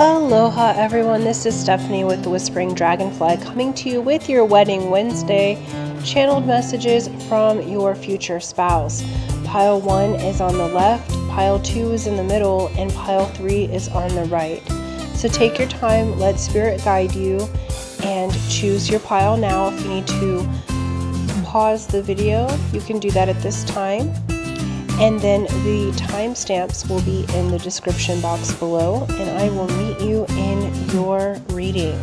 Aloha everyone, this is Stephanie with the Whispering Dragonfly coming to you with your Wedding Wednesday channeled messages from your future spouse. Pile 1 is on the left, pile 2 is in the middle, and pile 3 is on the right. So take your time, let Spirit guide you, and choose your pile now. If you need to pause the video, you can do that at this time. And then the timestamps will be in the description box below, and I will meet you in your reading.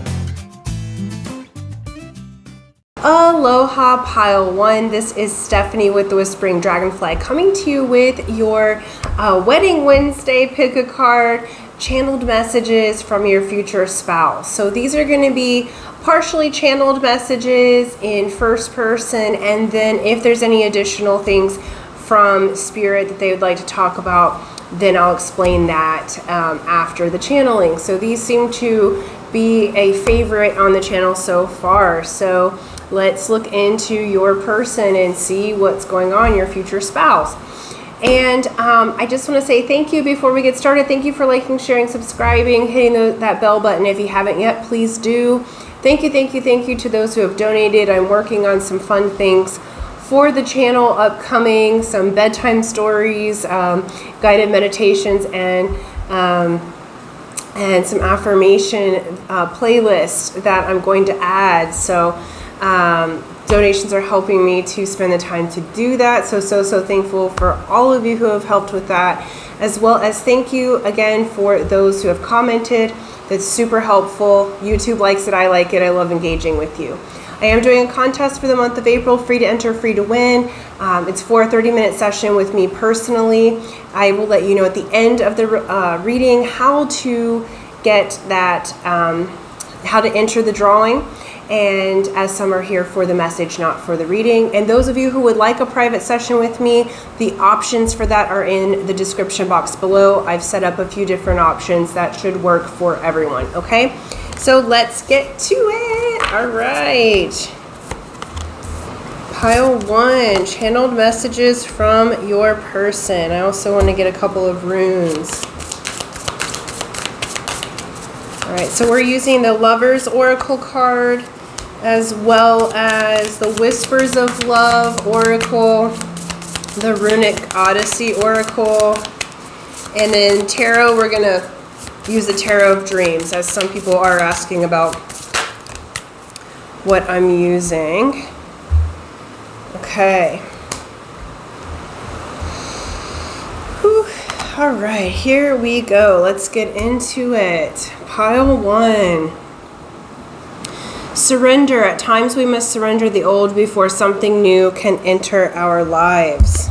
Aloha Pile 1, this is Stephanie with the Whispering Dragonfly coming to you with your Wedding Wednesday pick a card channeled messages from your future spouse. So these are going to be partially channeled messages in first person, and then if there's any additional things from Spirit that they would like to talk about, then I'll explain that after the channeling. So these seem to be a favorite on the channel so far. So let's look into your person and see what's going on, your future spouse. And I just want to say thank you before we get started. Thank you for liking, sharing, subscribing, hitting that bell button if you haven't yet. Please do. Thank you to those who have donated. I'm working on some fun things for the channel upcoming, some bedtime stories, guided meditations, and some affirmation playlists that I'm going to add. So donations are helping me to spend the time to do that. So thankful for all of you who have helped with that, as well as thank you again for those who have commented. That's super helpful. YouTube likes it, I like it, I love engaging with you. I am doing a contest for the month of April, free to enter, free to win. It's for a 30-minute session with me personally. I will let you know at the end of the reading how to get that, how to enter the drawing. And as some are here for the message, not for the reading. And those of you who would like a private session with me, the options for that are in the description box below. I've set up a few different options that should work for everyone, okay? So let's get to it. All right. Pile 1, channeled messages from your person. I also want to get a couple of runes. All right, so we're using the Lover's Oracle card, as well as the Whispers of Love Oracle, the Runic Odyssey Oracle, and then Tarot, we're going to use the Tarot of Dreams, as some people are asking about what I'm using. Okay. Whew. All right, here we go. Let's get into it. Pile 1. Surrender. At times we must surrender the old before something new can enter our lives.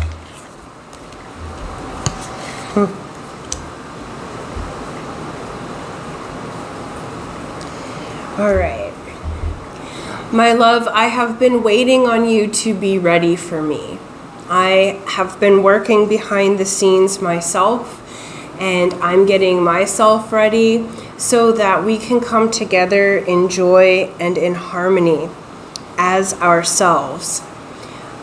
All right. My love, I have been waiting on you to be ready for me. I have been working behind the scenes myself, and I'm getting myself ready so that we can come together in joy and in harmony as ourselves.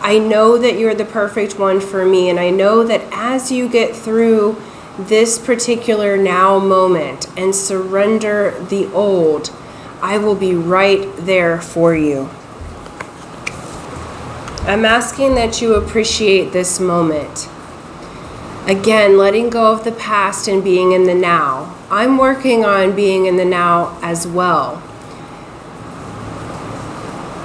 I know that you're the perfect one for me, and I know that as you get through this particular now moment and surrender the old, I will be right there for you. I'm asking that you appreciate this moment. Again, letting go of the past and being in the now. I'm working on being in the now as well.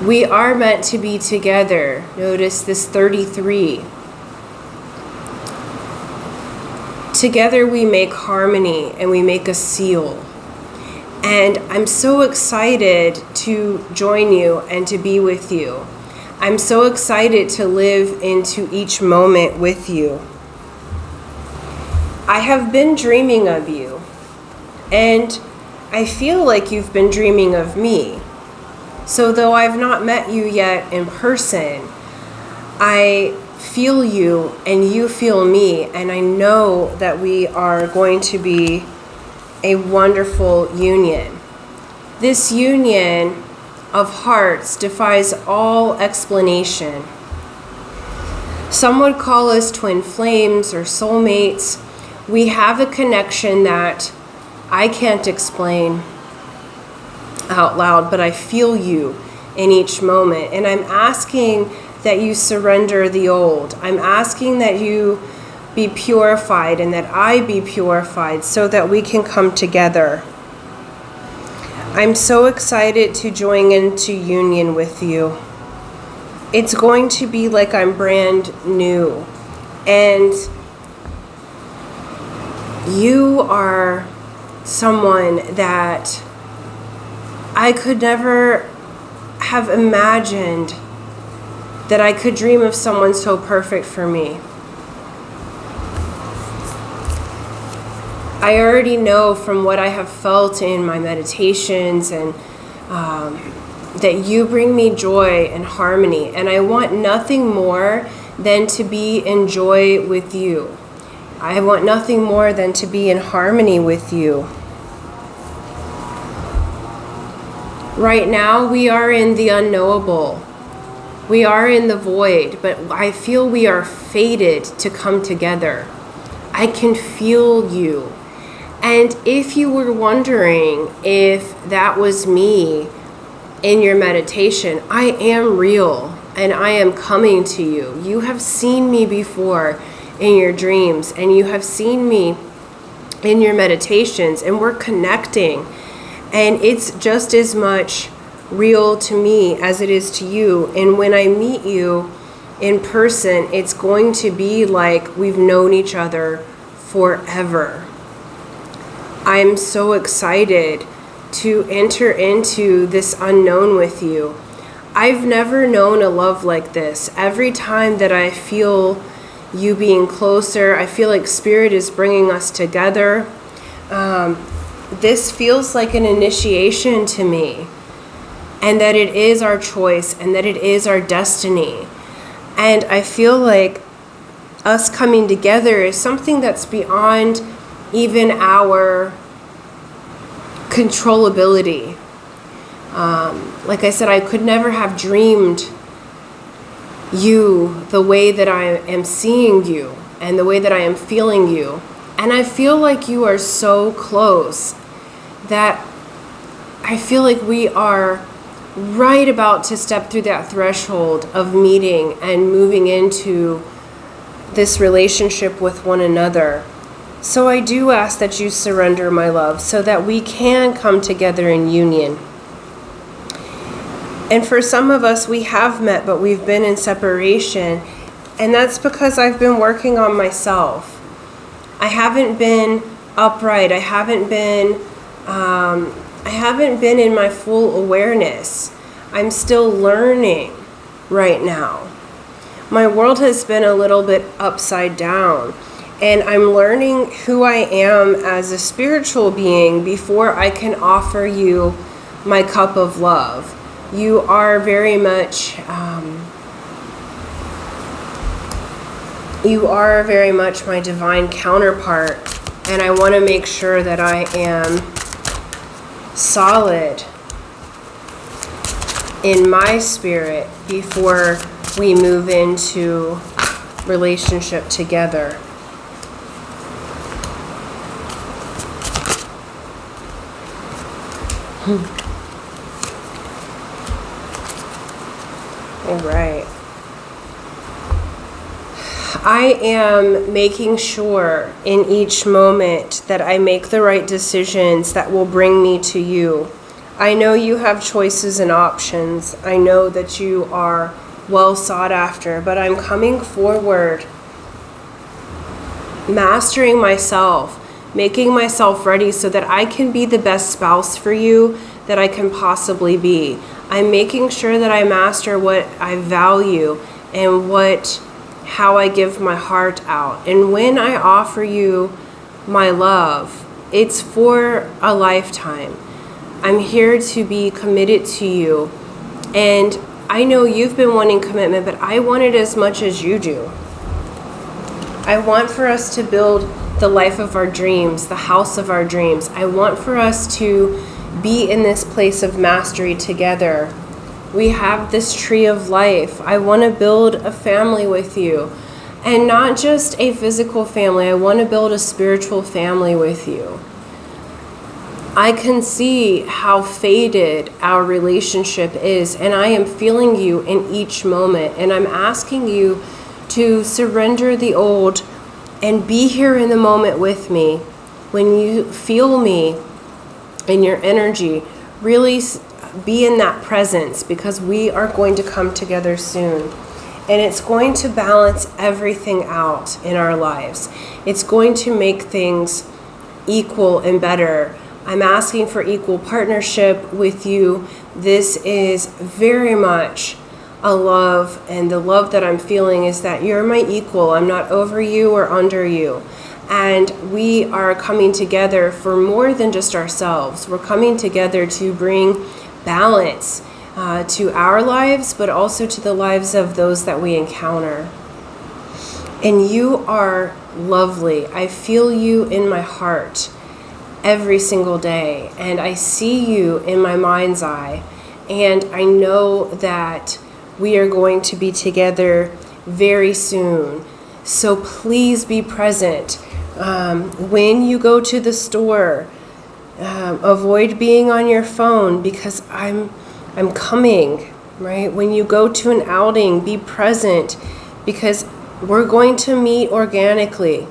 We are meant to be together. Notice this 33. Together we make harmony and we make a seal. And I'm so excited to join you and to be with you. I'm so excited to live into each moment with you. I have been dreaming of you, and I feel like you've been dreaming of me. So though I've not met you yet in person, I feel you and you feel me, and I know that we are going to be a wonderful union. This union of hearts defies all explanation. Some would call us twin flames or soulmates. We have a connection that I can't explain out loud, but I feel you in each moment. And I'm asking that you surrender the old. I'm asking that you be purified and that I be purified so that we can come together. I'm so excited to join into union with you. It's going to be like I'm brand new. And you are someone that I could never have imagined that I could dream of someone so perfect for me. I already know from what I have felt in my meditations and that you bring me joy and harmony, and I want nothing more than to be in joy with you. I want nothing more than to be in harmony with you. Right now we are in the unknowable. We are in the void, but I feel we are fated to come together. I can feel you. And if you were wondering if that was me in your meditation, I am real and I am coming to you. You have seen me before in your dreams, and you have seen me in your meditations, and we're connecting. And it's just as much real to me as it is to you. And when I meet you in person, it's going to be like we've known each other forever. I'm so excited to enter into this unknown with you. I've never known a love like this. Every time that I feel you being closer, I feel like Spirit is bringing us together. This feels like an initiation to me, and that it is our choice and that it is our destiny. And I feel like us coming together is something that's beyond even our controllability. Like I said, I could never have dreamed you the way that I am seeing you and the way that I am feeling you. And I feel like you are so close that I feel like we are right about to step through that threshold of meeting and moving into this relationship with one another. So I do ask that you surrender, my love, so that we can come together in union. And for some of us, we have met, but we've been in separation. And that's because I've been working on myself. I haven't been upright. I haven't been in my full awareness. I'm still learning right now. My world has been a little bit upside down. And I'm learning who I am as a spiritual being before I can offer you my cup of love. You are very much my divine counterpart, and I want to make sure that I am solid in my spirit before we move into relationship together. All right. I am making sure in each moment that I make the right decisions that will bring me to you. I know you have choices and options. I know that you are well sought after, but I'm coming forward, mastering myself, making myself ready so that I can be the best spouse for you that I can possibly be. I'm making sure that I master what I value and how I give my heart out. And when I offer you my love, it's for a lifetime. I'm here to be committed to you. And I know you've been wanting commitment, but I want it as much as you do. I want for us to build the life of our dreams, the house of our dreams. I want for us to be in this place of mastery together. We have this tree of life. I want to build a family with you. And not just a physical family. I want to build a spiritual family with you. I can see how faded our relationship is, and I am feeling you in each moment, and I'm asking you to surrender the old and be here in the moment with me. When you feel me in your energy, really be in that presence, because we are going to come together soon. And it's going to balance everything out in our lives. It's going to make things equal and better. I'm asking for equal partnership with you. This is very much a love, and the love that I'm feeling is that you're my equal. I'm not over you or under you. And we are coming together for more than just ourselves. We're coming together to bring balance to our lives, but also to the lives of those that we encounter. And you are lovely. I feel you in my heart every single day, and I see you in my mind's eye, and I know that we are going to be together very soon. So please be present. When you go to the store, avoid being on your phone, because I'm coming, right? When you go to an outing, be present, because we're going to meet organically.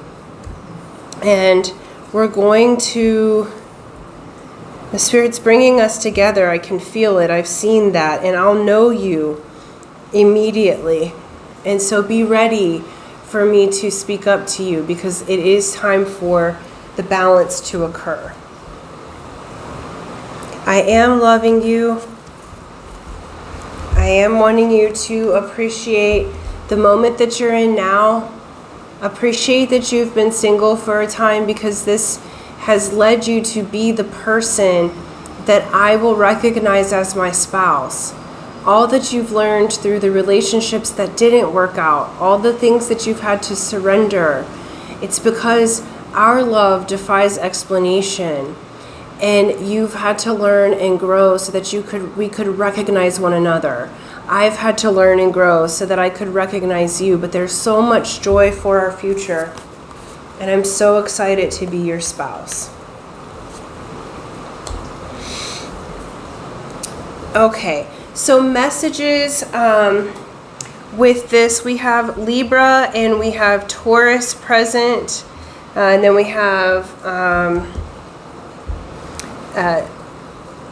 And we're going to, the Spirit's bringing us together. I can feel it. I've seen that. And I'll know you immediately. And so be ready for me to speak up to you, because it is time for the balance to occur. I am loving you. I am wanting you to appreciate the moment that you're in now. Appreciate that you've been single for a time, because this has led you to be the person that I will recognize as my spouse. All that you've learned through the relationships that didn't work out, all the things that you've had to surrender, it's because our love defies explanation. And you've had to learn and grow so that we could recognize one another. I've had to learn and grow so that I could recognize you, but there's so much joy for our future. And I'm so excited to be your spouse. Okay, so messages with this, we have Libra and we have Taurus present, and then we have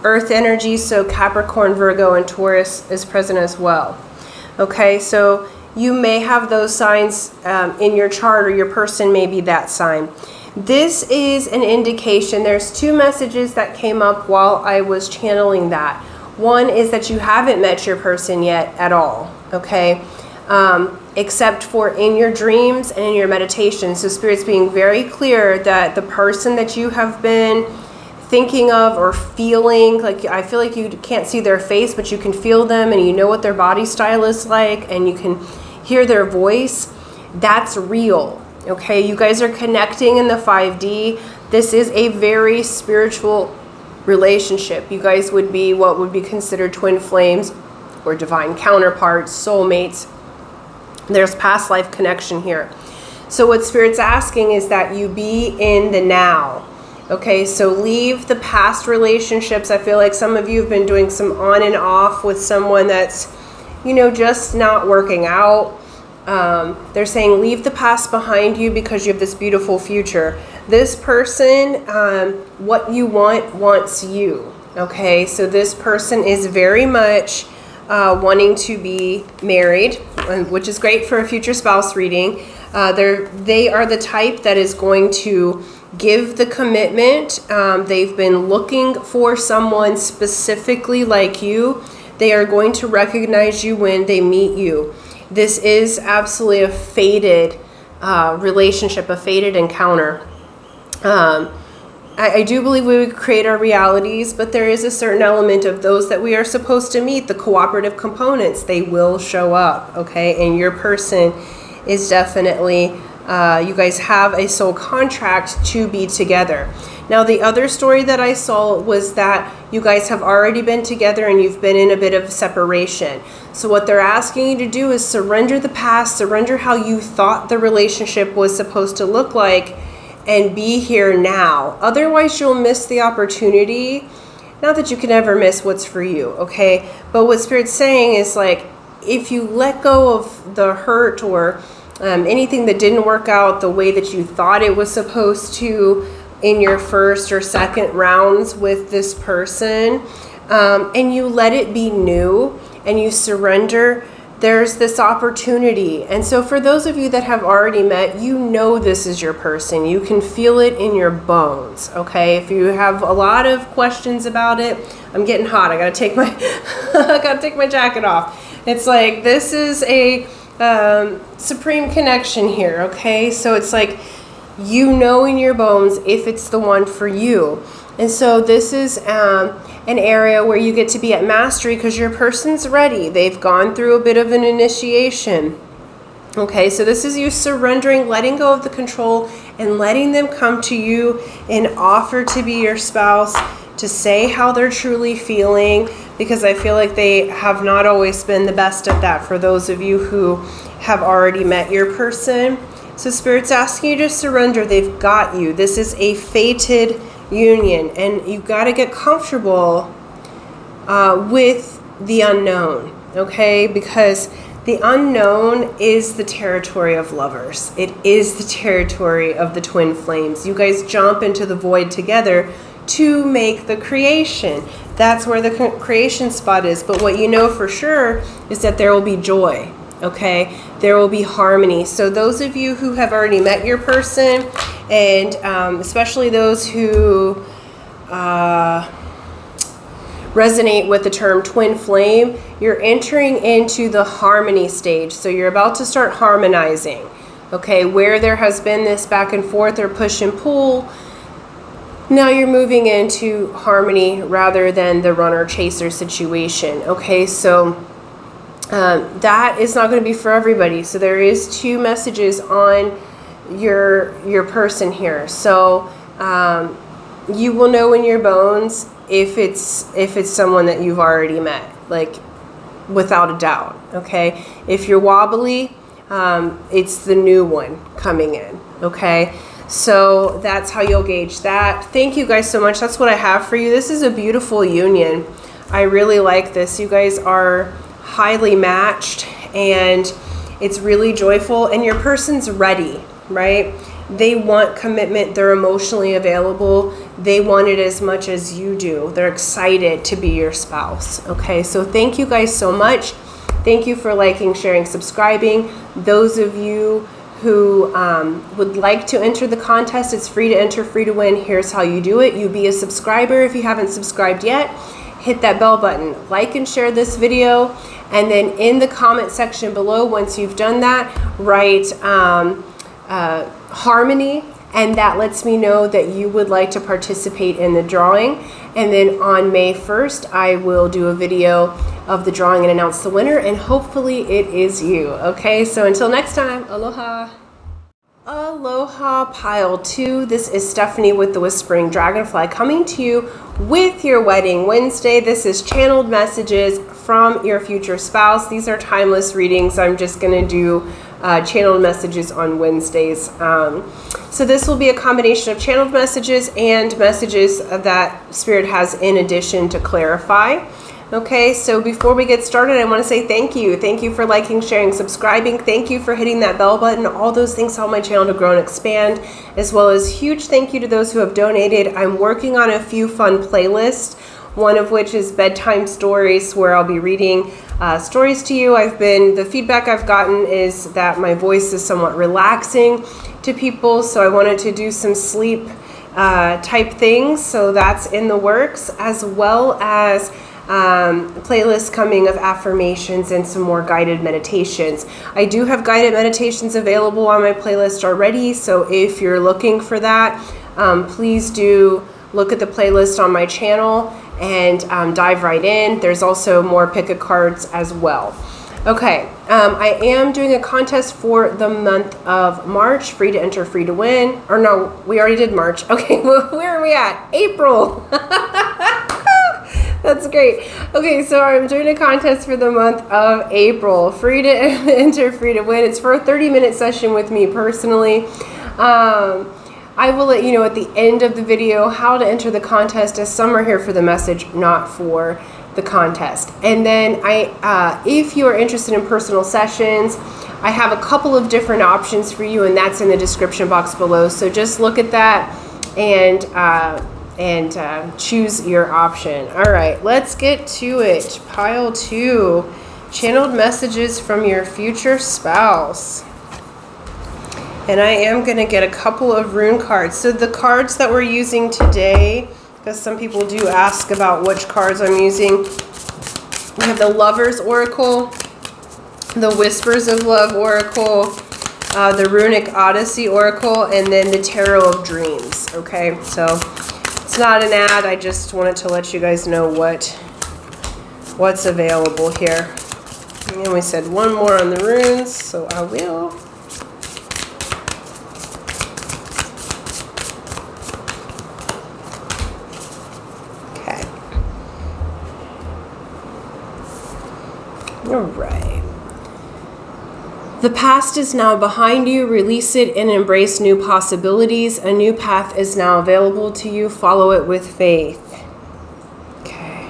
Earth energy, so Capricorn, Virgo, and Taurus is present as well. Okay, so you may have those signs in your chart, or your person may be that sign. This is an indication. There's two messages that came up while I was channeling that. One is that you haven't met your person yet at all, okay? Except for in your dreams and in your meditation. So Spirit's being very clear that the person that you have been thinking of or feeling, like I feel like you can't see their face, but you can feel them and you know what their body style is like, and you can hear their voice. That's real, okay? You guys are connecting in the 5D. This is a very spiritual relationship. You guys would be what would be considered twin flames or divine counterparts, soulmates. There's past life connection here. So what Spirit's asking is that you be in the now. Okay, so leave the past relationships. I feel like some of you have been doing some on and off with someone that's, you know, just not working out. They're saying leave the past behind you because you have this beautiful future. This person, what you want, wants you. Okay, so this person is very much wanting to be married, which is great for a future spouse reading. They are the type that is going to give the commitment. They've been looking for someone specifically like you. They are going to recognize you when they meet you. This is absolutely a fated relationship, a fated encounter. I do believe we would create our realities, but there is a certain element of those that we are supposed to meet, the cooperative components. They will show up, okay? And your person is definitely, you guys have a soul contract to be together. Now, the other story that I saw was that you guys have already been together and you've been in a bit of separation. So what they're asking you to do is surrender the past, surrender how you thought the relationship was supposed to look like, and be here now. Otherwise, you'll miss the opportunity. Not that you can ever miss what's for you, okay? But what Spirit's saying is like, if you let go of the hurt or anything that didn't work out the way that you thought it was supposed to in your first or second rounds with this person, and you let it be new and you surrender, there's this opportunity. And so for those of you that have already met, you know this is your person. You can feel it in your bones, okay? If you have a lot of questions about it, I'm getting hot. I gotta take my I gotta take my jacket off. It's like, this is a supreme connection here, okay? So it's like, you know in your bones if it's the one for you. And so this is an area where you get to be at mastery because your person's ready. They've gone through a bit of an initiation. Okay, so this is you surrendering, letting go of the control, and letting them come to you and offer to be your spouse, to say how they're truly feeling, because I feel like they have not always been the best at that for those of you who have already met your person. So Spirit's asking you to surrender. They've got you. This is a fated union, and you've got to get comfortable with the unknown, okay? Because the unknown is the territory of lovers. It is the territory of the twin flames. You guys jump into the void together to make the creation. That's where the creation spot is. But what you know for sure is that there will be joy, okay? There will be harmony. So those of you who have already met your person, and especially those who resonate with the term twin flame, you're entering into the harmony stage. So you're about to start harmonizing, okay? Where there has been this back and forth or push and pull, now you're moving into harmony rather than the runner-chaser situation, okay? So that is not going to be for everybody. So there is 2 messages on your person here. So you will know in your bones if it's someone that you've already met, like without a doubt, okay? If you're wobbly, it's the new one coming in, okay? So that's how you'll gauge that. Thank you guys so much. That's what I have for you. This is a beautiful union. I really like this. You guys are highly matched, and it's really joyful, and your person's ready, right? They want commitment. They're emotionally available. They want it as much as you do. They're excited to be your spouse, okay? So thank you guys so much. Thank you for liking, sharing, subscribing. Those of you who would like to enter the contest, it's free to enter, free to win. Here's how you do it. You be a subscriber if you haven't subscribed yet. Hit that bell button, like and share this video, and then in the comment section below, once you've done that, write harmony, and that lets me know that you would like to participate in the drawing. And then on May 1st, I will do a video of the drawing and announce the winner, and hopefully it is you, okay? So until next time, aloha. Aloha Pile 2. This is Stephanie with the Whispering Dragonfly coming to you with your Wedding Wednesday. This is channeled messages from your future spouse. These are timeless readings. I'm just going to do channeled messages on Wednesdays. So this will be a combination of channeled messages and messages that Spirit has in addition to clarify. Okay, so before we get started, I want to say thank you. Thank you for liking, sharing, subscribing. Thank you for hitting that bell button. All those things help my channel to grow and expand, as well as huge thank you to those who have donated. I'm working on a few fun playlists, one of which is bedtime stories, where I'll be reading stories to you. The feedback I've gotten is that my voice is somewhat relaxing to people, so I wanted to do some sleep type things. So that's in the works, as well as playlist coming of affirmations and some more guided meditations. I do have guided meditations available on my playlist already, so if you're looking for that, please do look at the playlist on my channel and dive right in. There's also more pick-a-cards as well. Okay, I am doing a contest for the month of March, free to enter, free to win. Or no, we already did March. Okay, well, where are we at? April. That's great. Okay, so I'm doing a contest for the month of April. Free to enter, free to win. It's for a 30-minute session with me personally. I will let you know at the end of the video how to enter the contest, as some are here for the message, not for the contest. And then if you are interested in personal sessions, I have a couple of different options for you, and that's in the description box below. So just look at that and choose your option. All right, let's get to it. Pile 2, channeled messages from your future spouse. And I am going to get a couple of rune cards. So the cards that we're using today, because some people do ask about which cards I'm using, we have the Lover's Oracle, the Whispers of Love Oracle, the Runic Odyssey Oracle, and then the Tarot of Dreams. Okay, so it's not an ad. I just wanted to let you guys know what's available here. And we said one more on the runes, so I will. All right. The past is now behind you. Release it and embrace new possibilities. A new path is now available to you. Follow it with faith. Okay.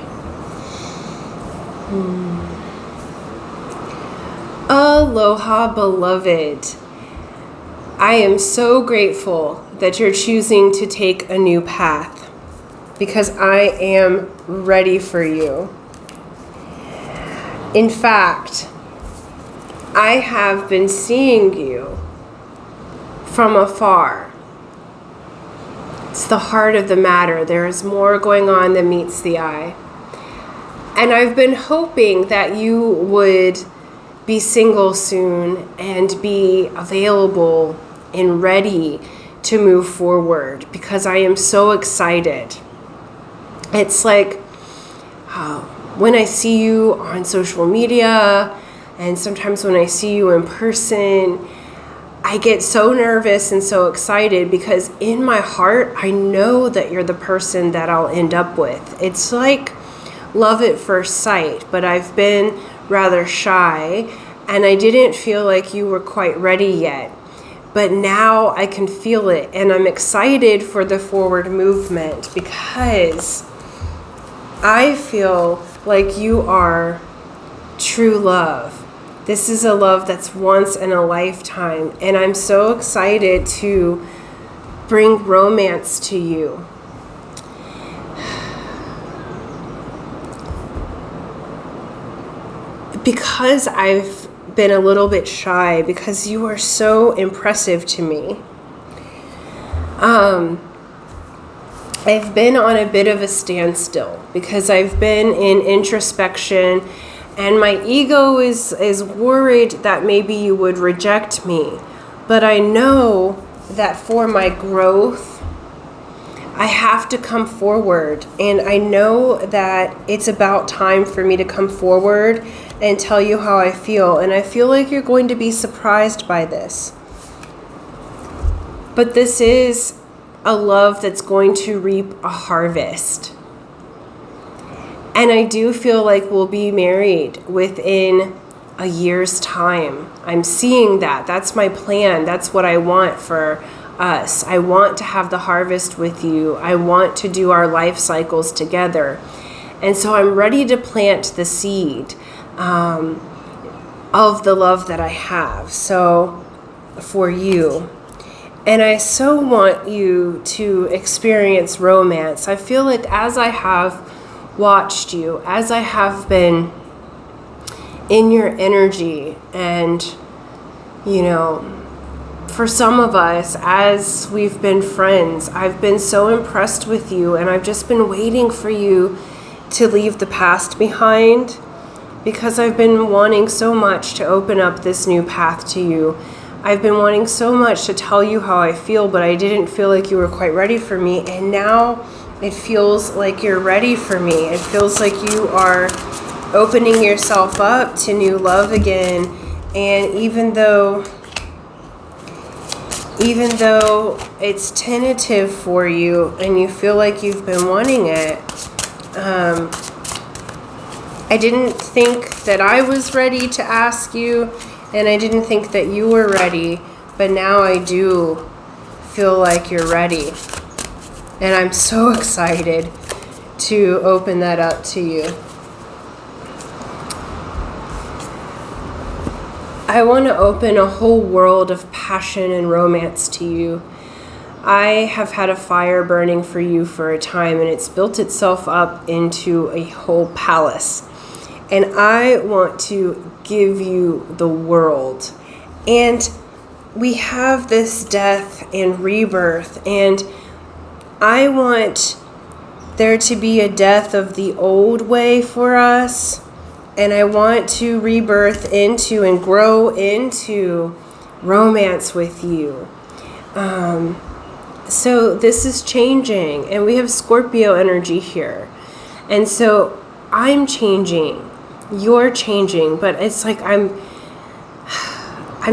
Aloha, beloved. I am so grateful that you're choosing to take a new path, because I am ready for you. In fact, I have been seeing you from afar. It's the heart of the matter. There is more going on than meets the eye. And I've been hoping that you would be single soon and be available and ready to move forward, because I am so excited. It's like, when I see you on social media, and sometimes when I see you in person, I get so nervous and so excited, because in my heart, I know that you're the person that I'll end up with. It's like love at first sight, but I've been rather shy, and I didn't feel like you were quite ready yet. But now I can feel it, and I'm excited for the forward movement, because I feel like you are true love. This is a love that's once in a lifetime, and I'm so excited to bring romance to you. Because I've been a little bit shy, because you are so impressive to me. I've been on a bit of a standstill, because I've been in introspection, and my ego is worried that maybe you would reject me. But I know that for my growth, I have to come forward, and I know that it's about time for me to come forward and tell you how I feel. And I feel like you're going to be surprised by this. But this is a love that's going to reap a harvest. And I do feel like we'll be married within a year's time. I'm seeing that. That's my plan. That's what I want for us. I want to have the harvest with you. I want to do our life cycles together. And so I'm ready to plant the seed of the love that I have. So for you. And I so want you to experience romance. I feel like as I have watched you, as I have been in your energy, and, you know, for some of us, as we've been friends, I've been so impressed with you, and I've just been waiting for you to leave the past behind, because I've been wanting so much to open up this new path to you. I've been wanting so much to tell you how I feel, but I didn't feel like you were quite ready for me. And now it feels like you're ready for me. It feels like you are opening yourself up to new love again. And even though it's tentative for you and you feel like you've been wanting it, I didn't think that I was ready to ask you, and I didn't think that you were ready, but now I do feel like you're ready. And I'm so excited to open that up to you. I want to open a whole world of passion and romance to you. I have had a fire burning for you for a time, and it's built itself up into a whole palace. And I want to give you the world. And we have this death and rebirth, and I want there to be a death of the old way for us, and I want to rebirth into and grow into romance with you. So this is changing, and we have Scorpio energy here. And so I'm changing, you're changing, but it's like I'm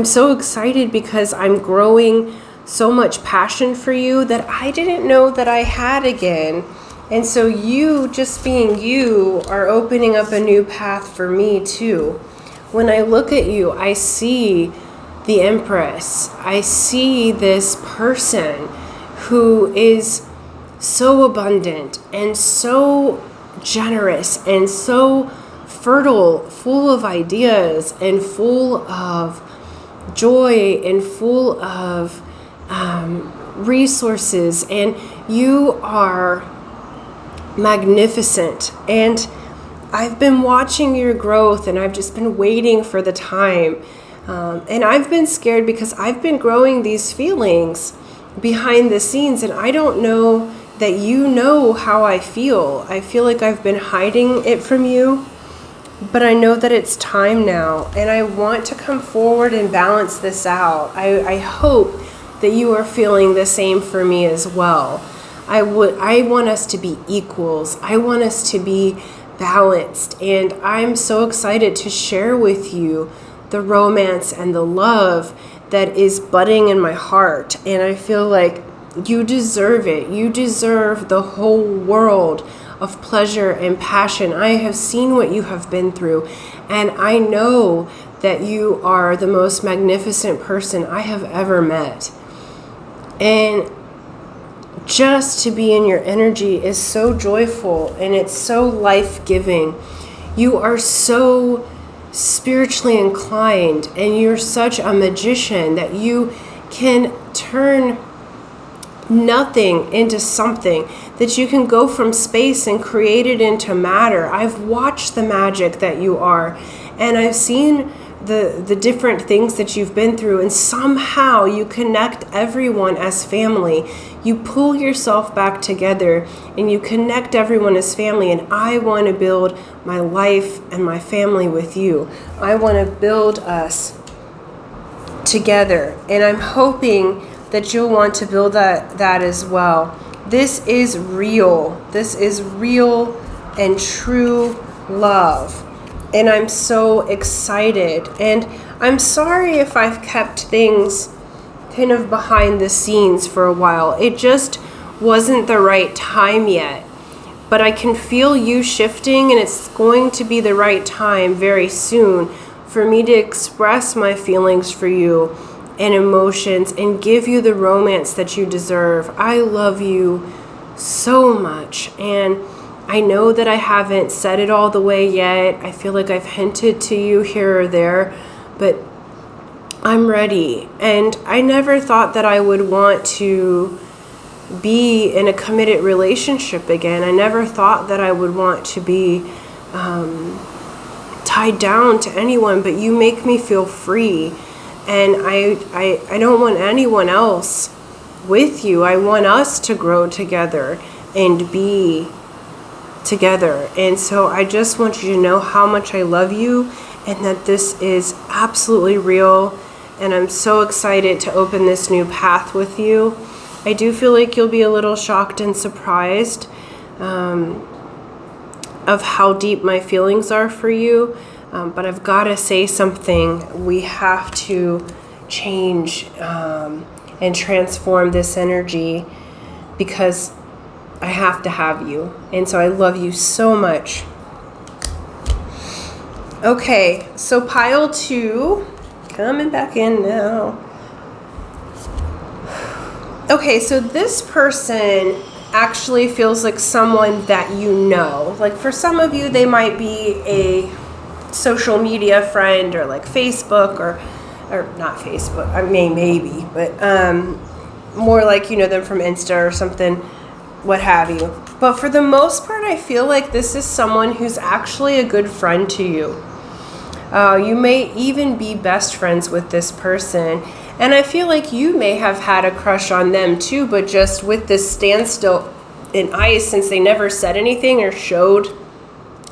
so excited because I'm growing so much passion for you that I didn't know that I had again. And so you, just being you, are opening up a new path for me too. When I look at you, I see the Empress. I see this person who is so abundant and so generous and so fertile, full of ideas and full of joy and full of resources. And you are magnificent, and I've been watching your growth, and I've just been waiting for the time, and I've been scared because I've been growing these feelings behind the scenes, and I don't know that you know how I feel. I feel like I've been hiding it from you, but I know that it's time now, and I want to come forward and balance this out. I hope that you are feeling the same for me as well. I want us to be equals. I want us to be balanced. And I'm so excited to share with you the romance and the love that is budding in my heart. And I feel like you deserve it. You deserve the whole world of pleasure and passion. I have seen what you have been through, and I know that you are the most magnificent person I have ever met. And just to be in your energy is so joyful, and it's so life-giving. You are so spiritually inclined, and you're such a magician that you can turn nothing into something, that you can go from space and create it into matter. I've watched the magic that you are, and I've seen the different things that you've been through, and somehow you connect everyone as family. You pull yourself back together and you connect everyone as family. And I want to build my life and my family with you. I want to build us together, and I'm hoping that you'll want to build that as well. This is real. This is real and true love. And I'm so excited. And I'm sorry if I've kept things kind of behind the scenes for a while. It just wasn't the right time yet. But I can feel you shifting, and it's going to be the right time very soon for me to express my feelings for you and emotions and give you the romance that you deserve. I love you so much, and I know that I haven't said it all the way yet. I feel like I've hinted to you here or there, but I'm ready. And I never thought that I would want to be in a committed relationship again. I never thought that I would want to be tied down to anyone, but you make me feel free. And I don't want anyone else with you. I want us to grow together and be together. And so I just want you to know how much I love you, and that this is absolutely real. And I'm so excited to open this new path with you. I do feel like you'll be a little shocked and surprised of how deep my feelings are for you. But I've got to say something. We have to change and transform this energy, because I have to have you. And so I love you so much. Okay, so pile 2, coming back in now. Okay, so this person actually feels like someone that you know. Like for some of you, they might be a social media friend or like Facebook or not Facebook. I mean, maybe, but more like you know them from Insta or something, what have you. But for the most part, I feel like this is someone who's actually a good friend to you. You may even be best friends with this person. And I feel like you may have had a crush on them too, but just with this standstill in ice, since they never said anything or showed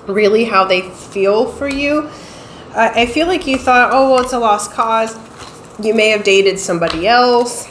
really how they feel for you, I feel like you thought, oh, well, it's a lost cause. You may have dated somebody else.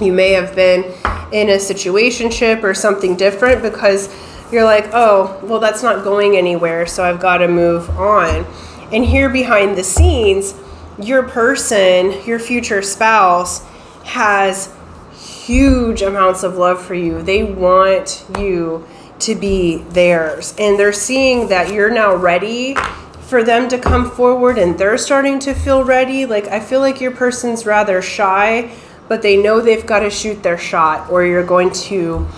You may have been in a situationship or something different because you're like, oh, well, that's not going anywhere, so I've got to move on. And here behind the scenes, your person, your future spouse, has huge amounts of love for you. They want you to be theirs. And they're seeing that you're now ready for them to come forward, and they're starting to feel ready. Like, I feel like your person's rather shy, but they know they've got to shoot their shot or you're going to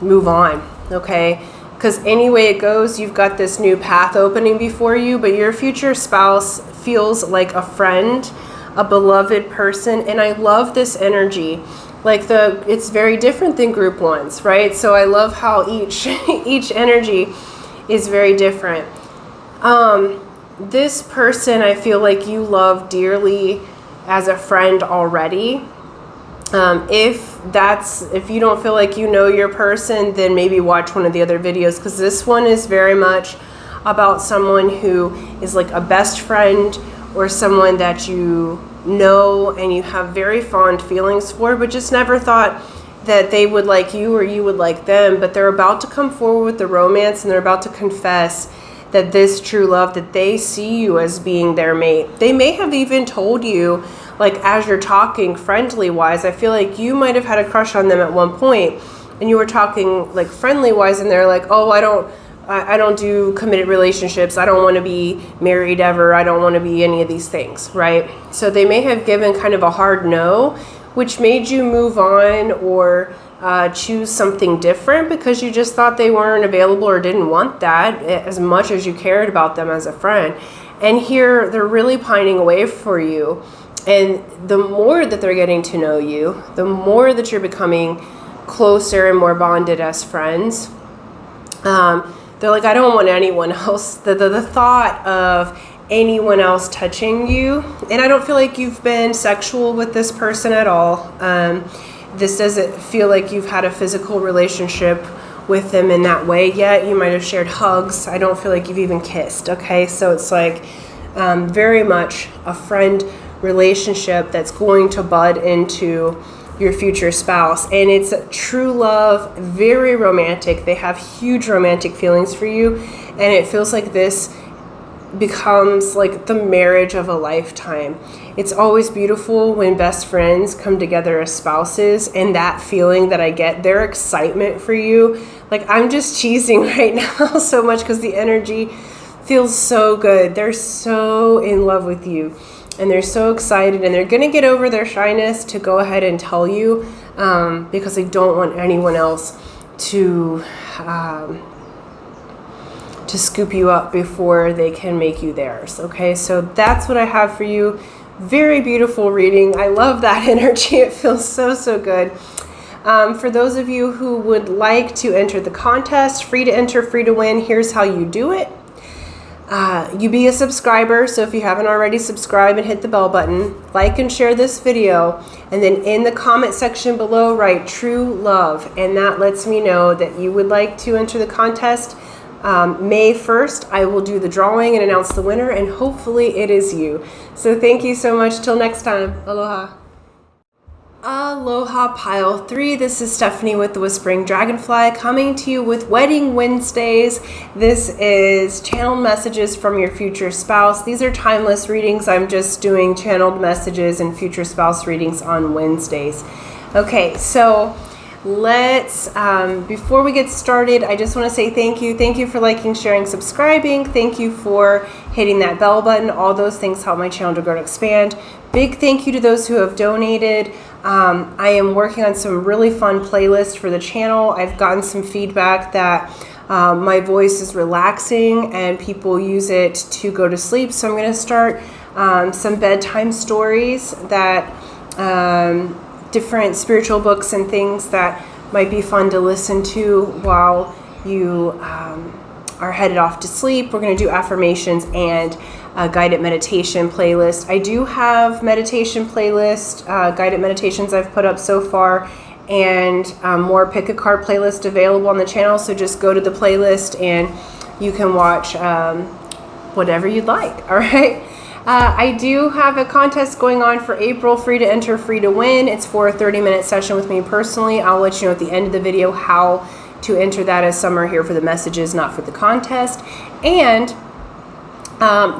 move on, okay? Because any way it goes, you've got this new path opening before you, but your future spouse feels like a friend, a beloved person, and I love this energy. Like it's very different than group ones, right? So I love how each energy is very different. This person I feel like you love dearly as a friend already. If you don't feel like you know your person, then maybe watch one of the other videos, because this one is very much about someone who is like a best friend or someone that you know and you have very fond feelings for, but just never thought that they would like you or you would like them. But they're about to come forward with the romance, and they're about to confess that this true love, that they see you as being their mate. They may have even told you, like as you're talking friendly wise, I feel like you might have had a crush on them at one point and you were talking like friendly wise, and they're like, oh, I don't do committed relationships. I don't want to be married ever. I don't want to be any of these things, right? So they may have given kind of a hard no, which made you move on or choose something different because you just thought they weren't available or didn't want that as much as you cared about them as a friend. And here they're really pining away for you. And the more that they're getting to know you, the more that you're becoming closer and more bonded as friends. They're like, I don't want anyone else. The thought of anyone else touching you, and I don't feel like you've been sexual with this person at all. This doesn't feel like you've had a physical relationship with them in that way yet. You might have shared hugs. I don't feel like you've even kissed, okay? So it's like very much a friend relationship that's going to bud into your future spouse, and it's true love, very romantic. They have huge romantic feelings for you, and it feels like this becomes like the marriage of a lifetime. It's always beautiful when best friends come together as spouses, and that feeling that I get, their excitement for you, like I'm just cheesing right now so much because the energy feels so good. They're so in love with you. And they're so excited, and they're going to get over their shyness to go ahead and tell you because they don't want anyone else to scoop you up before they can make you theirs. Okay, so that's what I have for you. Very beautiful reading. I love that energy. It feels so, so good. For those of you who would like to enter the contest, free to enter, free to win, here's how you do it. You be a subscriber, so if you haven't already, subscribe and hit the bell button, like and share this video, and then in the comment section below write true love, and that lets me know that you would like to enter the contest. May 1st I will do the drawing and announce the winner, and hopefully it is you. So thank you so much. Till next time. Aloha. Aloha Pile 3, this is Stephanie with the Whispering Dragonfly coming to you with Wedding Wednesdays. This is channeled messages from your future spouse. These are timeless readings. I'm just doing channeled messages and future spouse readings on Wednesdays. Okay, so let's, before we get started, I just want to say thank you. Thank you for liking, sharing, subscribing. Thank you for hitting that bell button. All those things help my channel to grow and expand. Big thank you to those who have donated. I am working on some really fun playlists for the channel. I've gotten some feedback that my voice is relaxing and people use it to go to sleep. So I'm going to start some bedtime stories that different spiritual books and things that might be fun to listen to while you are headed off to sleep. We're going to do affirmations and a guided meditation playlist. I do have meditation playlist, guided meditations I've put up so far, and more pick a card playlist available on the channel. So just go to the playlist and you can watch whatever you'd like. All right. I do have a contest going on for April, free to enter, free to win. It's for a 30-minute session with me personally. I'll let you know at the end of the video how to enter that, as some are here for the messages, not for the contest. And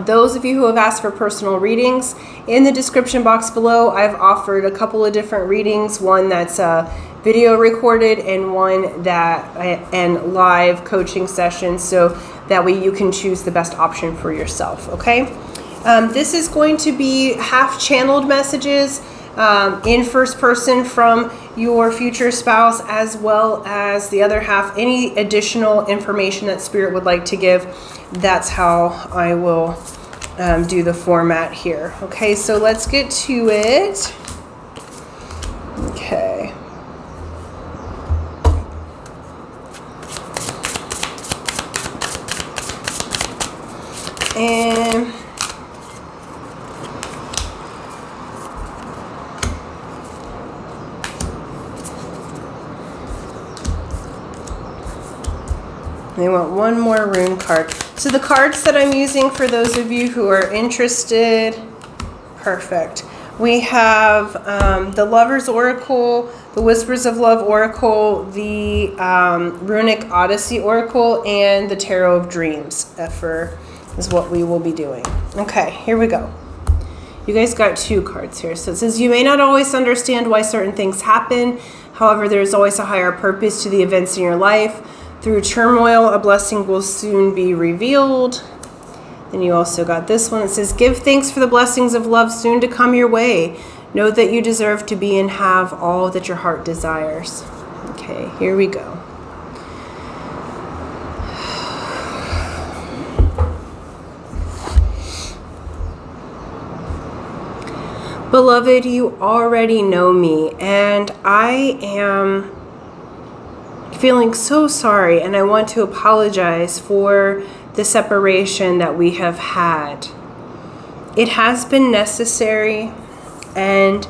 those of you who have asked for personal readings, in the description box below, I've offered a couple of different readings, one that's video recorded and one that and live coaching sessions, so that way you can choose the best option for yourself, okay? This is going to be half channeled messages in first person from your future spouse, as well as the other half, any additional information that Spirit would like to give. That's how I will do the format here. Okay, so let's get to it. Okay. And they want one more rune card. So the cards that I'm using for those of you who are interested, perfect. We have the Lover's Oracle, the Whispers of Love Oracle, the Runic Odyssey Oracle, and the Tarot of Dreams is what we will be doing. Okay, here we go. You guys got two cards here. So it says, you may not always understand why certain things happen. However, there's always a higher purpose to the events in your life. Through turmoil, a blessing will soon be revealed. Then you also got this one that says, give thanks for the blessings of love soon to come your way. Know that you deserve to be and have all that your heart desires. Okay, here we go. Beloved, you already know me, and I am feeling so sorry, and I want to apologize for the separation that we have had. It has been necessary, and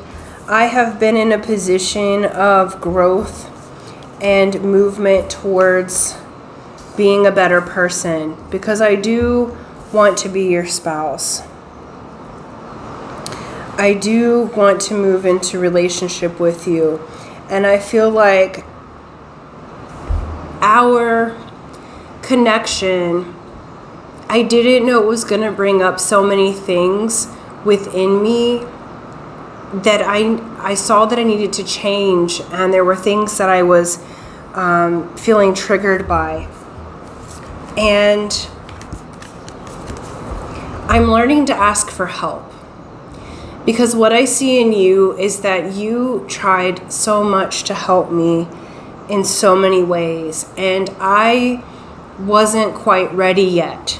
I have been in a position of growth and movement towards being a better person, because I do want to be your spouse. I do want to move into relationship with you, and I feel like our connection, I didn't know it was going to bring up so many things within me that I saw that I needed to change, and there were things that I was feeling triggered by. And I'm learning to ask for help, because what I see in you is that you tried so much to help me in so many ways, and I wasn't quite ready yet.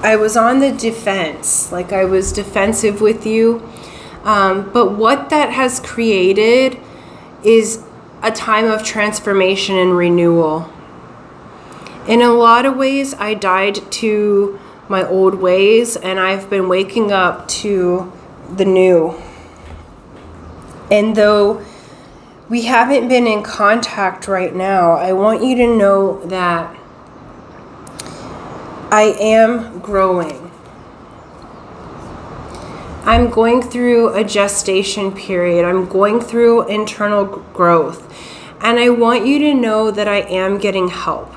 I was on the defense, like I was defensive with you, but what that has created is a time of transformation and renewal. In a lot of ways, I died to my old ways, and I've been waking up to the new. And though we haven't been in contact right now, I want you to know that I am growing. I'm going through a gestation period. I'm going through internal growth. And I want you to know that I am getting help.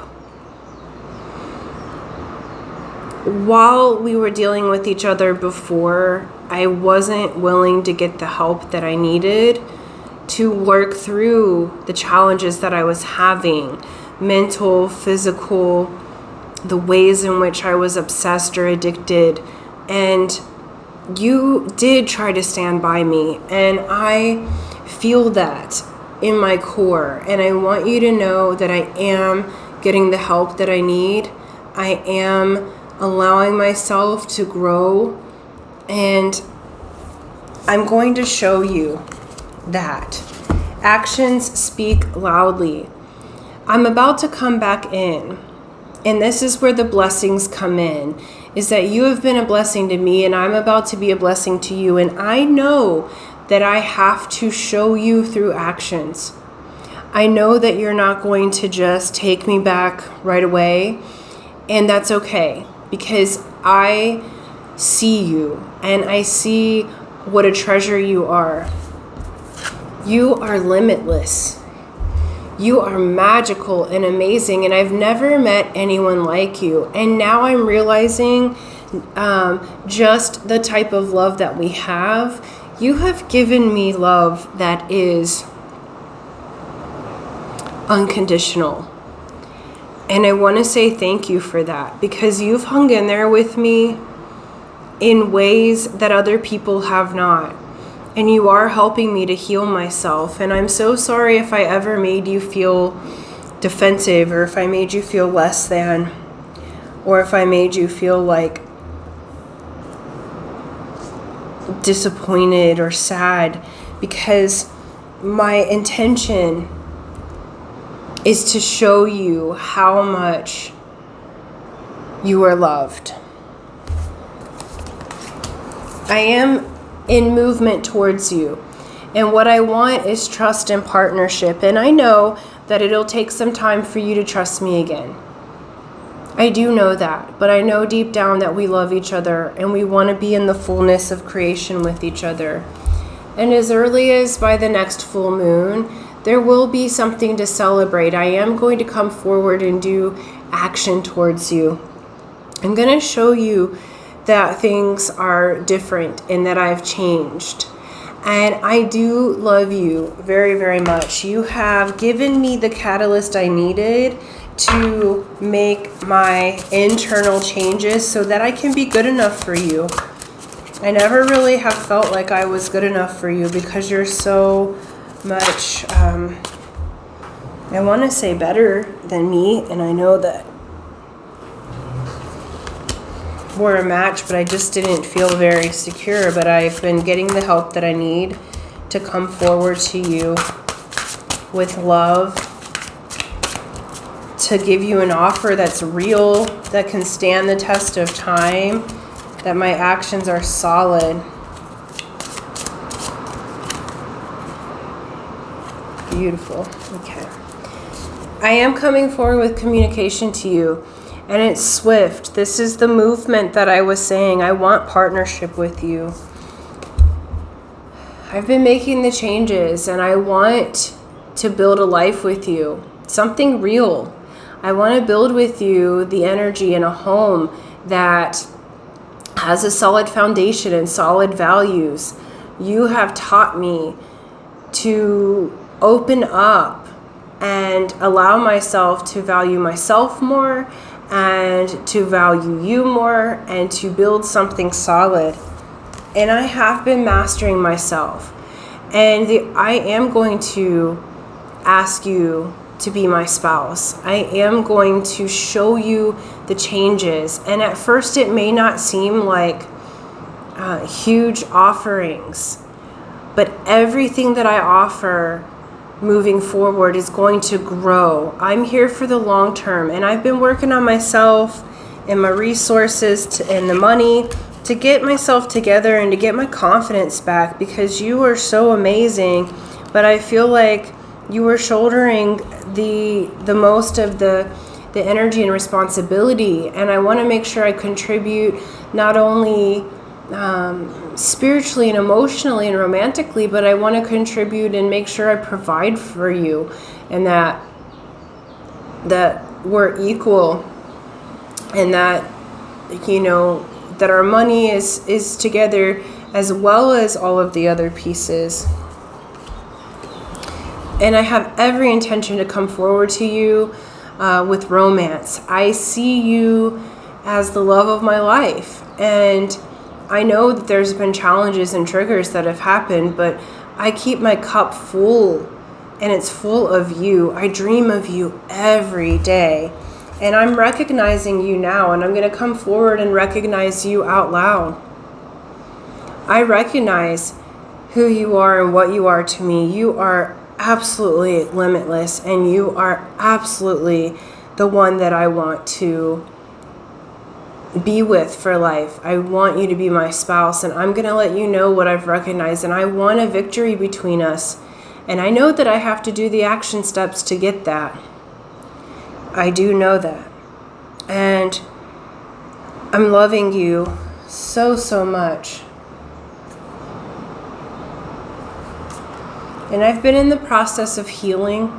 While we were dealing with each other before, I wasn't willing to get the help that I needed. to work through the challenges that I was having, mental, physical, the ways in which I was obsessed or addicted. And you did try to stand by me, and I feel that in my core. And I want you to know that I am getting the help that I need. I am allowing myself to grow, and I'm going to show you that actions speak loudly. I'm about to come back in, and this is where the blessings come in, is that you have been a blessing to me, and I'm about to be a blessing to you. And I know that I have to show you through actions. I know that you're not going to just take me back right away, and that's okay, because I see you, and I see what a treasure you are. You are limitless. You are magical and amazing, and I've never met anyone like you. And now I'm realizing just the type of love that we have. You have given me love that is unconditional. And I want to say thank you for that, because you've hung in there with me in ways that other people have not. And you are helping me to heal myself. And I'm so sorry if I ever made you feel defensive, or if I made you feel less than, or if I made you feel like disappointed or sad, because my intention is to show you how much you are loved. I am in movement towards you, and what I want is trust and partnership. And I know that it'll take some time for you to trust me again. I do know that, but I know deep down that we love each other, and we want to be in the fullness of creation with each other. And as early as by the next full moon, there will be something to celebrate. I am going to come forward and do action towards you. I'm going to show you that things are different and that I've changed. And I do love you very, very much. You have given me the catalyst I needed to make my internal changes so that I can be good enough for you. I never really have felt like I was good enough for you, because you're so much, I want to say better than me, and I know that we're a match, but I just didn't feel very secure. But I've been getting the help that I need to come forward to you with love, to give you an offer that's real, that can stand the test of time, that my actions are solid. Beautiful. Okay. I am coming forward with communication to you, and it's swift. This is the movement that I was saying. I want partnership with you. I've been making the changes, and I want to build a life with you, something real. I want to build with you the energy in a home that has a solid foundation and solid values. You have taught me to open up and allow myself to value myself more, and to value you more, and to build something solid. And I have been mastering myself. And I am going to ask you to be my spouse. I am going to show you the changes. And at first it may not seem like huge offerings, but everything that I offer moving forward is going to grow. I'm here for the long term, and I've been working on myself and my resources and the money to get myself together and to get my confidence back, because you are so amazing. But I feel like you are shouldering the most of the energy and responsibility, and I want to make sure I contribute not only spiritually and emotionally and romantically, but I want to contribute and make sure I provide for you, and that we're equal, and that, you know, that our money is together, as well as all of the other pieces. And I have every intention to come forward to you with romance. I see you as the love of my life. And I know that there's been challenges and triggers that have happened, but I keep my cup full, and it's full of you. I dream of you every day. And I'm recognizing you now, and I'm going to come forward and recognize you out loud. I recognize who you are and what you are to me. You are absolutely limitless, and you are absolutely the one that I want to be with for life. I want you to be my spouse, and I'm going to let you know what I've recognized, and I want a victory between us. And I know that I have to do the action steps to get that. I do know that. And I'm loving you so, so much. And I've been in the process of healing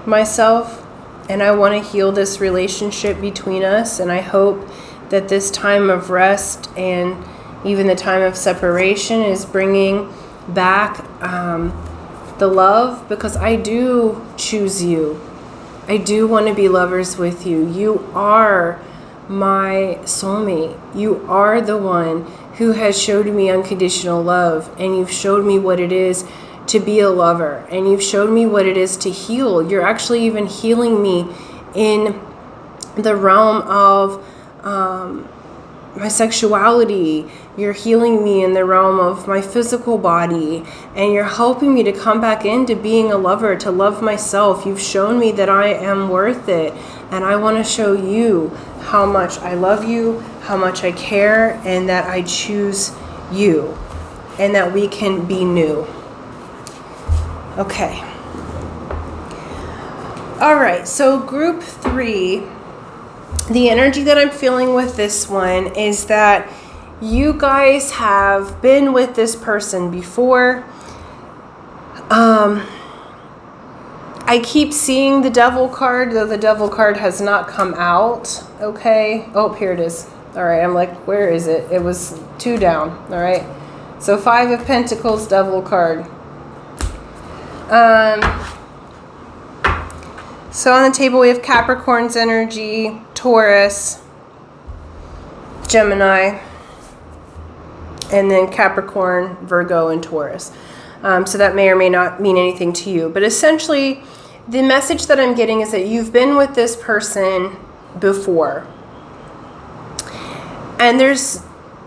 myself, and I want to heal this relationship between us. And I hope that this time of rest and even the time of separation is bringing back the love, because I do choose you. I do want to be lovers with you. You are my soulmate. You are the one who has showed me unconditional love, and you've showed me what it is to be a lover, and you've showed me what it is to heal. You're actually even healing me in the realm of my sexuality. You're healing me in the realm of my physical body, and you're helping me to come back into being a lover, to love myself. You've shown me that I am worth it, and I want to show you how much I love you, how much I care, and that I choose you, and that we can be new. Okay. All right, so group 3, the energy that I'm feeling with this one is that you guys have been with this person before. I keep seeing the Devil card, though the Devil card has not come out. Okay. Oh, here it is. All right, I'm like, where is it? It was 2 down. All right. So 5 of Pentacles, Devil card. So on the table we have Capricorn's energy, Taurus, Gemini, and then Capricorn, Virgo, and Taurus. So that may or may not mean anything to you. But essentially, the message that I'm getting is that you've been with this person before. And there's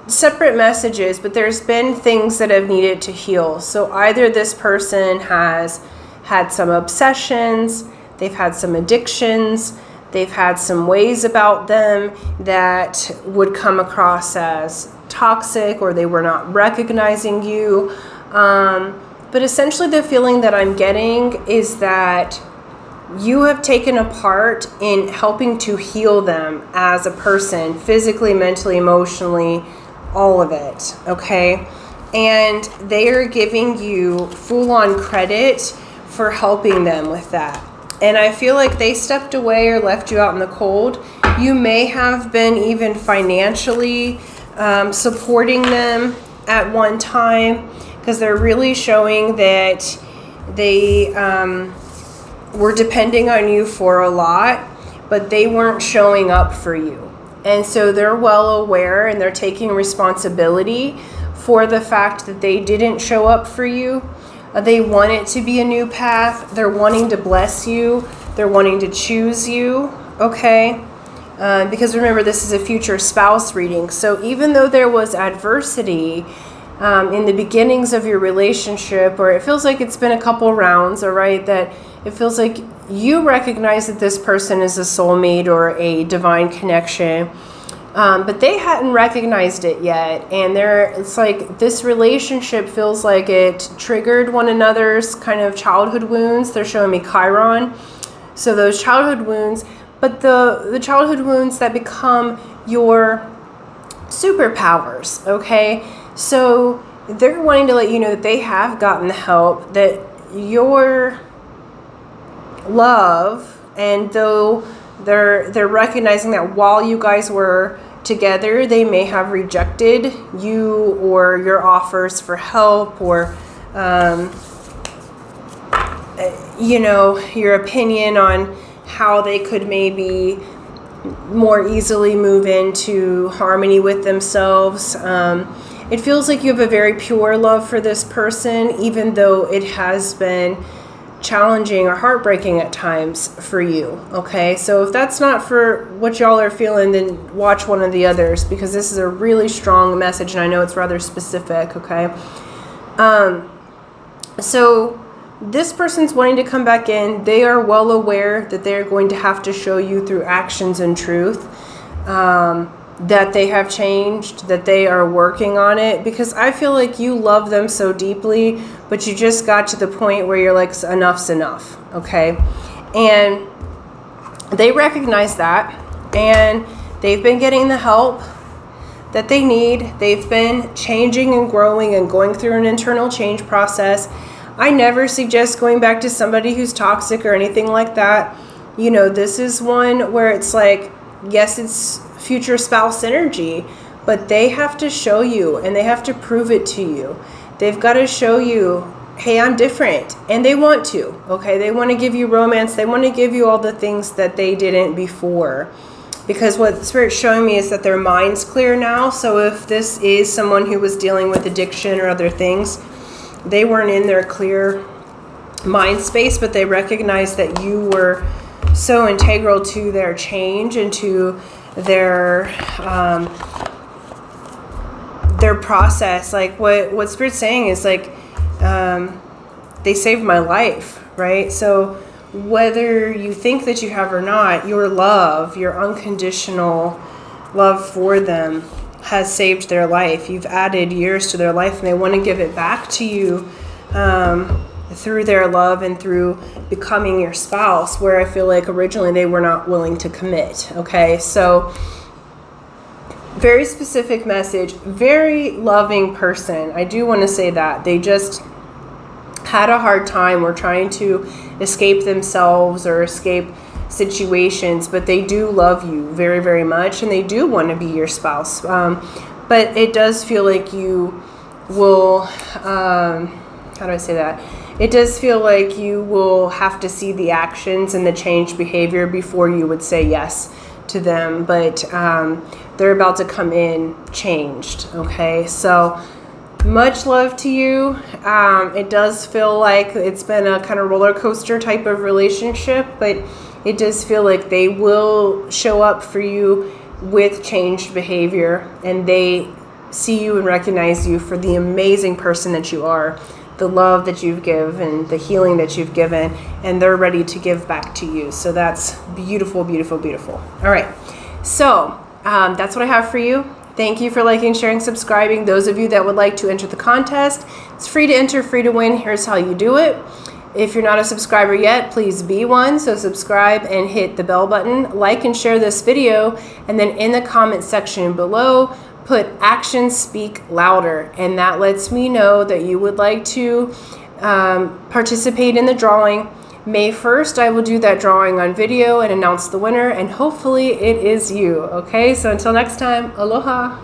separate messages, but there's been things that have needed to heal. So either this person has had some obsessions, they've had some addictions, they've had some ways about them that would come across as toxic, or they were not recognizing you. But essentially the feeling that I'm getting is that you have taken a part in helping to heal them as a person, physically, mentally, emotionally, all of it, okay? And they are giving you full-on credit for helping them with that. And I feel like they stepped away or left you out in the cold. You may have been even financially supporting them at one time, because they're really showing that they were depending on you for a lot, but they weren't showing up for you. And so they're well aware, and they're taking responsibility for the fact that they didn't show up for you. They want it to be a new path. They're wanting to bless you. They're wanting to choose you, okay? Because remember, this is a future spouse reading. So even though there was adversity in the beginnings of your relationship, or it feels like it's been a couple rounds, all right, that it feels like you recognize that this person is a soulmate or a divine connection, but they hadn't recognized it yet. And it's like this relationship feels like it triggered one another's kind of childhood wounds. They're showing me Chiron. So those childhood wounds, but the childhood wounds that become your superpowers, okay? So they're wanting to let you know that they have gotten the help, that your love, and though they're recognizing that while you guys were together, they may have rejected you or your offers for help, or you know, your opinion on how they could maybe more easily move into harmony with themselves. It feels like you have a very pure love for this person, even though it has been challenging or heartbreaking at times for you. Okay, so if that's not for what y'all are feeling, then watch one of the others, because this is a really strong message, and I know it's rather specific. Okay, so this person's wanting to come back in. They are well aware that they're going to have to show you through actions and truth that they have changed, that they are working on it, because I feel like you love them so deeply, but you just got to the point where you're like, enough's enough. Okay, and they recognize that, and they've been getting the help that they need. They've been changing and growing and going through an internal change process. I never suggest going back to somebody who's toxic or anything like that. You know, this is one where it's like, yes, it's future spouse energy, but they have to show you, and they have to prove it to you. They've got to show you, hey, I'm different. And they want to, okay? They want to give you romance. They want to give you all the things that they didn't before. Because what Spirit's showing me is that their mind's clear now. So if this is someone who was dealing with addiction or other things, they weren't in their clear mind space, but they recognized that you were so integral to their change and to their process. Like what Spirit's saying is like, they saved my life, right? So whether you think that you have or not, your love, your unconditional love for them has saved their life. You've added years to their life, and they want to give it back to you through their love and through becoming your spouse, where I feel like originally they were not willing to commit. Okay, so very specific message, very loving person. I do want to say that. They just had a hard time or trying to escape themselves or escape situations, but they do love you very, very much, and they do want to be your spouse. But it does feel like you will, how do I say that? It does feel like you will have to see the actions and the changed behavior before you would say yes to them. But they're about to come in changed. Okay, so much love to you. It does feel like it's been a kind of roller coaster type of relationship, but it does feel like they will show up for you with changed behavior, and they see you and recognize you for the amazing person that you are, the love that you've given, the healing that you've given, and they're ready to give back to you. So that's beautiful, beautiful, beautiful. All right, so that's what I have for you. Thank you for liking, sharing, subscribing. Those of you that would like to enter the contest, it's free to enter, free to win. Here's how you do it. If you're not a subscriber yet, please be one. So subscribe and hit the bell button. Like and share this video. And then in the comment section below, put actions speak louder. And that lets me know that you would like to participate in the drawing. May 1st, I will do that drawing on video and announce the winner, and hopefully it is you. Okay, so until next time, aloha.